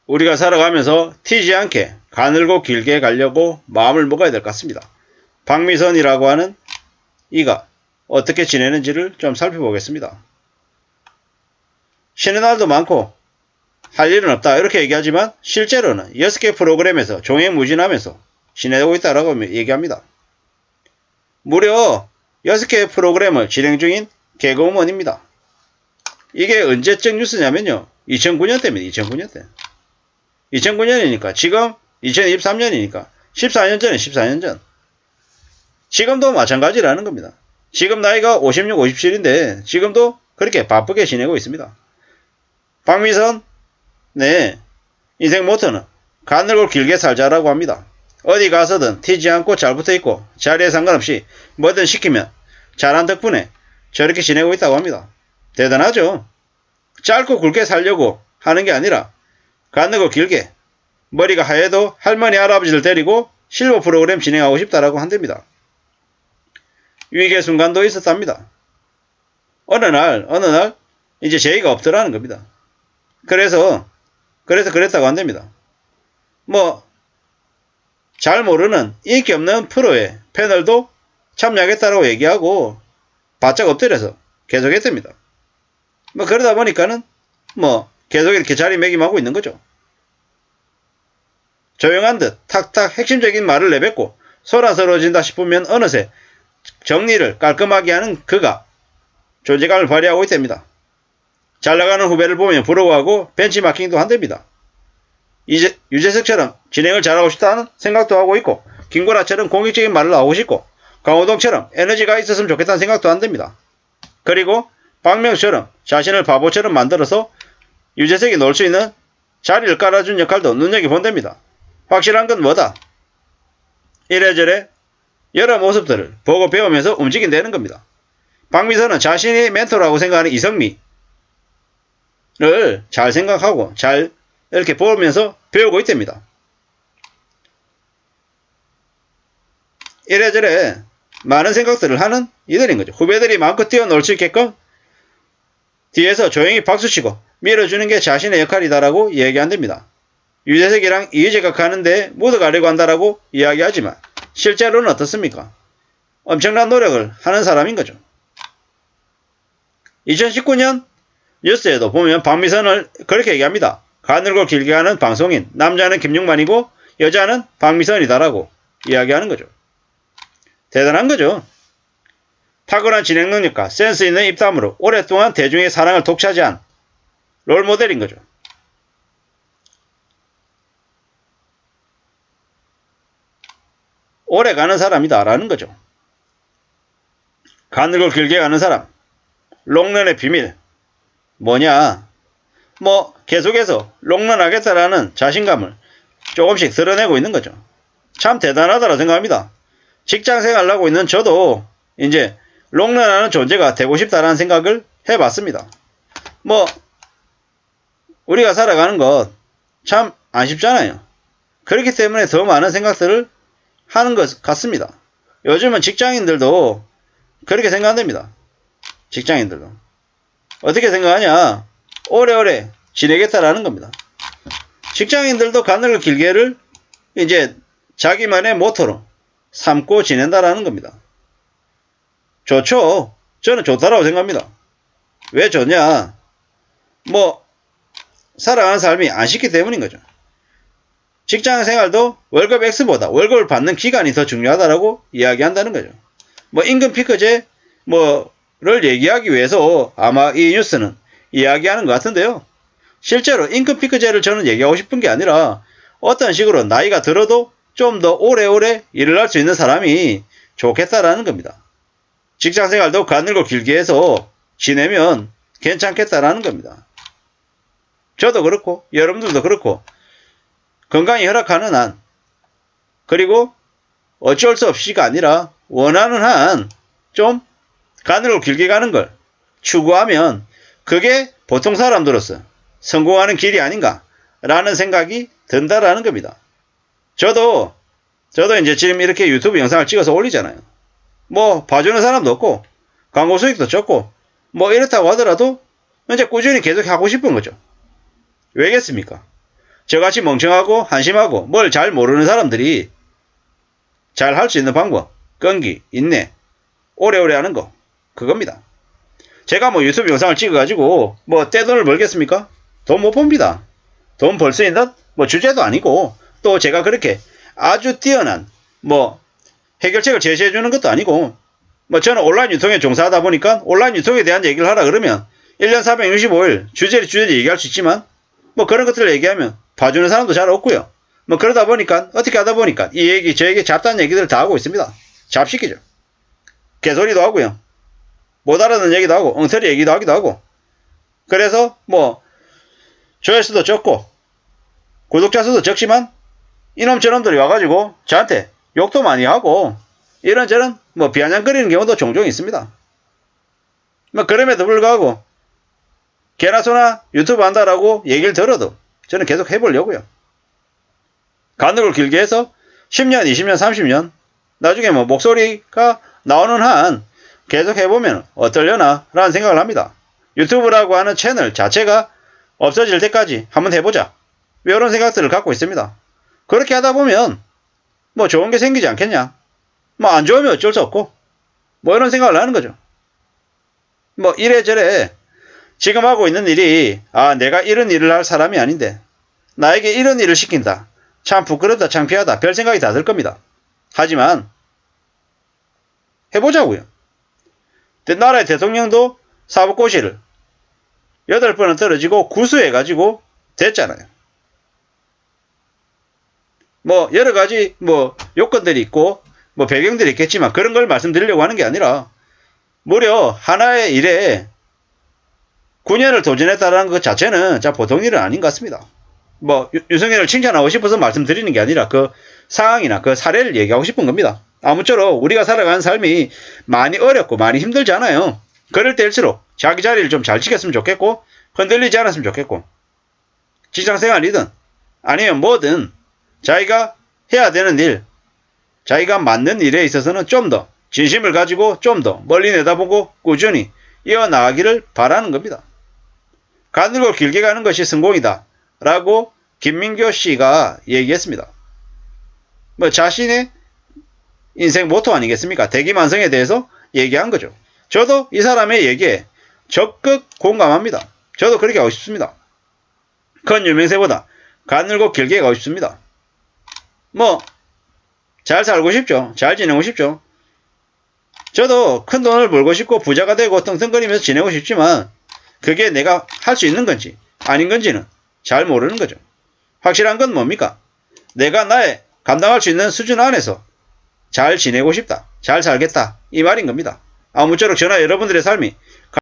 우리가 살아가면서 튀지 않게 가늘고 길게 가려고 마음을 먹어야 될 것 같습니다. 박미선이라고 하는 이가 어떻게 지내는지를 좀 살펴보겠습니다. 쉬는 날도 많고 할 일은 없다 이렇게 얘기하지만 실제로는 6개 프로그램에서 종횡무진하면서 지내고 있다고 얘기합니다. 무려 6개의 프로그램을 진행 중인 개그우먼입니다. 이게 언제적 뉴스냐면요. 2009년 때입니다. 2009년 때. 2009년이니까 지금 2023년이니까 14년 전에 14년 전. 지금도 마찬가지라는 겁니다. 지금 나이가 56, 57인데 지금도 그렇게 바쁘게 지내고 있습니다. 박미선, 네, 인생 모토는 가늘고 길게 살자라고 합니다. 어디 가서든 튀지 않고 잘 붙어있고 자리에 상관없이 뭐든 시키면 잘한 덕분에 저렇게 지내고 있다고 합니다. 대단하죠? 짧고 굵게 살려고 하는 게 아니라 가늘고 길게 머리가 하얘도 할머니 할아버지를 데리고 실버 프로그램 진행하고 싶다라고 한답니다. 위기의 순간도 있었답니다. 어느 날 이제 제의가 없더라는 겁니다. 그래서 그랬다고 한답니다. 잘 모르는 인기 없는 프로에 패널도 참여하겠다라고 얘기하고 바짝 엎드려서 계속 했답니다. 그러다 보니까는 계속 이렇게 자리매김하고 있는 거죠. 조용한 듯 탁탁 핵심적인 말을 내뱉고 소란스러워진다 싶으면 어느새 정리를 깔끔하게 하는 그가 존재감을 발휘하고 있답니다. 잘나가는 후배를 보면 부러워하고 벤치마킹도 한답니다. 유재석처럼 진행을 잘하고 싶다는 생각도 하고 있고 김구라처럼 공격적인 말을 하고 싶고 강호동처럼 에너지가 있었으면 좋겠다는 생각도 한답니다. 그리고 박명수처럼 자신을 바보처럼 만들어서 유재석이 놀 수 있는 자리를 깔아준 역할도 눈여겨본답니다. 확실한 건 뭐다? 이래저래 여러 모습들을 보고 배우면서 움직인다는 겁니다. 박미선은 자신이 멘토라고 생각하는 이성미를 잘 생각하고 잘 이렇게 보면서 배우고 있답니다. 이래저래 많은 생각들을 하는 이들인 거죠. 후배들이 마음껏 뛰어놀 수 있게끔 뒤에서 조용히 박수치고 밀어주는 게 자신의 역할이다라고 이야기한답니다. 유재석이랑 이휘재가 가는데 묻어가려고 한다라고 이야기하지만 실제로는 어떻습니까? 엄청난 노력을 하는 사람인 거죠. 2019년 뉴스에도 보면 박미선을 그렇게 얘기합니다. 가늘고 길게 하는 방송인, 남자는 김용만이고 여자는 박미선이다라고 이야기하는 거죠. 대단한 거죠. 탁월한 진행 능력과 센스 있는 입담으로 오랫동안 대중의 사랑을 독차지한 롤모델인 거죠. 오래 가는 사람이다라는 거죠. 가늘고 길게 가는 사람. 롱런의 비밀. 뭐냐? 계속해서 롱런 하겠다라는 자신감을 조금씩 드러내고 있는 거죠. 참 대단하다고 생각합니다. 직장 생활을 하고 있는 저도 이제 롱런하는 존재가 되고 싶다라는 생각을 해봤습니다. 우리가 살아가는 것 참 안 쉽잖아요. 그렇기 때문에 더 많은 생각들을 하는 것 같습니다. 요즘은 직장인들도 그렇게 생각합니다. 직장인들도. 어떻게 생각하냐? 오래오래 지내겠다라는 겁니다. 직장인들도 가늘고 길게를 이제 자기만의 모토로 삼고 지낸다라는 겁니다. 좋죠. 저는 좋다라고 생각합니다. 왜 좋냐? 살아가는 삶이 안 쉽기 때문인 거죠. 직장 생활도 월급 X보다 월급을 받는 기간이 더 중요하다라고 이야기한다는 거죠. 임금 피크제를 얘기하기 위해서 아마 이 뉴스는 이야기하는 것 같은데요. 실제로 임금 피크제를 저는 얘기하고 싶은 게 아니라 어떤 식으로 나이가 들어도 좀 더 오래오래 일을 할 수 있는 사람이 좋겠다라는 겁니다. 직장 생활도 가늘고 길게 해서 지내면 괜찮겠다라는 겁니다. 저도 그렇고 여러분들도 그렇고 건강이 허락하는 한 그리고 어쩔 수 없이가 아니라 원하는 한 좀 가늘고 길게 가는 걸 추구하면 그게 보통 사람들로서 성공하는 길이 아닌가 라는 생각이 든다라는 겁니다. 저도 이제 지금 이렇게 유튜브 영상을 찍어서 올리잖아요. 봐주는 사람도 없고 광고 수익도 적고 이렇다고 하더라도 이제 꾸준히 계속 하고 싶은 거죠. 왜겠습니까? 저같이 멍청하고 한심하고 뭘 잘 모르는 사람들이 잘 할 수 있는 방법, 끈기, 인내, 오래오래 하는 거, 그겁니다. 제가 뭐 유튜브 영상을 찍어가지고 뭐 떼돈을 벌겠습니까? 돈 못 법니다. 돈 벌 수 있는 뭐 주제도 아니고, 또 제가 그렇게 아주 뛰어난 뭐 해결책을 제시해 주는 것도 아니고, 뭐 저는 온라인 유통에 종사하다 보니까 온라인 유통에 대한 얘기를 하라 그러면 1년 365일 주제를 얘기할 수 있지만, 뭐 그런 것들을 얘기하면 봐주는 사람도 잘 없고요. 뭐 그러다 보니까 어떻게 하다 보니까 이 얘기 저 얘기 잡다한 얘기들을 다 하고 있습니다. 잡시키죠. 개소리도 하고요. 못 알아듣는 얘기도 하고 엉터리 얘기도 하기도 하고, 그래서 뭐 조회수도 적고 구독자 수도 적지만 이놈 저놈들이 와가지고 저한테 욕도 많이 하고 이런저런 뭐 비아냥거리는 경우도 종종 있습니다. 뭐 그럼에도 불구하고 개나 소나 유튜브 한다라고 얘기를 들어도 저는 계속 해보려고요. 가는 걸 길게 해서 10년, 20년, 30년 나중에 뭐 목소리가 나오는 한 계속 해보면 어떨려나 라는 생각을 합니다. 유튜브라고 하는 채널 자체가 없어질 때까지 한번 해보자, 이런 생각들을 갖고 있습니다. 그렇게 하다 보면 뭐 좋은 게 생기지 않겠냐, 뭐 안 좋으면 어쩔 수 없고, 뭐 이런 생각을 하는 거죠. 뭐 이래저래 지금 하고 있는 일이 내가 이런 일을 할 사람이 아닌데 나에게 이런 일을 시킨다, 참 부끄럽다, 창피하다, 별 생각이 다 들 겁니다. 하지만 해보자고요. 나라의 대통령도 사법고시를 8번은 떨어지고 구수해가지고 됐잖아요. 뭐 여러가지 뭐 요건들이 있고 뭐 배경들이 있겠지만 그런 걸 말씀드리려고 하는 게 아니라, 무려 하나의 일에 9년을 도전했다는 것 자체는 자 보통 일은 아닌 것 같습니다. 뭐 윤석열을 칭찬하고 싶어서 말씀드리는 게 아니라 그 상황이나 그 사례를 얘기하고 싶은 겁니다. 아무쪼록 우리가 살아가는 삶이 많이 어렵고 많이 힘들잖아요. 그럴 때일수록 자기 자리를 좀 잘 지켰으면 좋겠고, 흔들리지 않았으면 좋겠고, 직장생활이든 아니면 뭐든 자기가 해야 되는 일, 자기가 맞는 일에 있어서는 좀 더 진심을 가지고 좀 더 멀리 내다보고 꾸준히 이어나가기를 바라는 겁니다. 가늘고 길게 가는 것이 성공이다 라고 김민교 씨가 얘기했습니다. 뭐 자신의 인생 모토 아니겠습니까? 대기만성에 대해서 얘기한 거죠. 저도 이 사람의 얘기에 적극 공감합니다. 저도 그렇게 하고 싶습니다. 큰 유명세보다 가늘고 길게 가고 싶습니다. 뭐 잘 살고 싶죠. 잘 지내고 싶죠. 저도 큰 돈을 벌고 싶고 부자가 되고 떵떵거리면서 지내고 싶지만 그게 내가 할 수 있는 건지 아닌 건지는 잘 모르는 거죠. 확실한 건 뭡니까? 내가 나의 감당할 수 있는 수준 안에서 잘 지내고 싶다, 잘 살겠다, 이 말인 겁니다. 아무쪼록 저나 여러분들의 삶이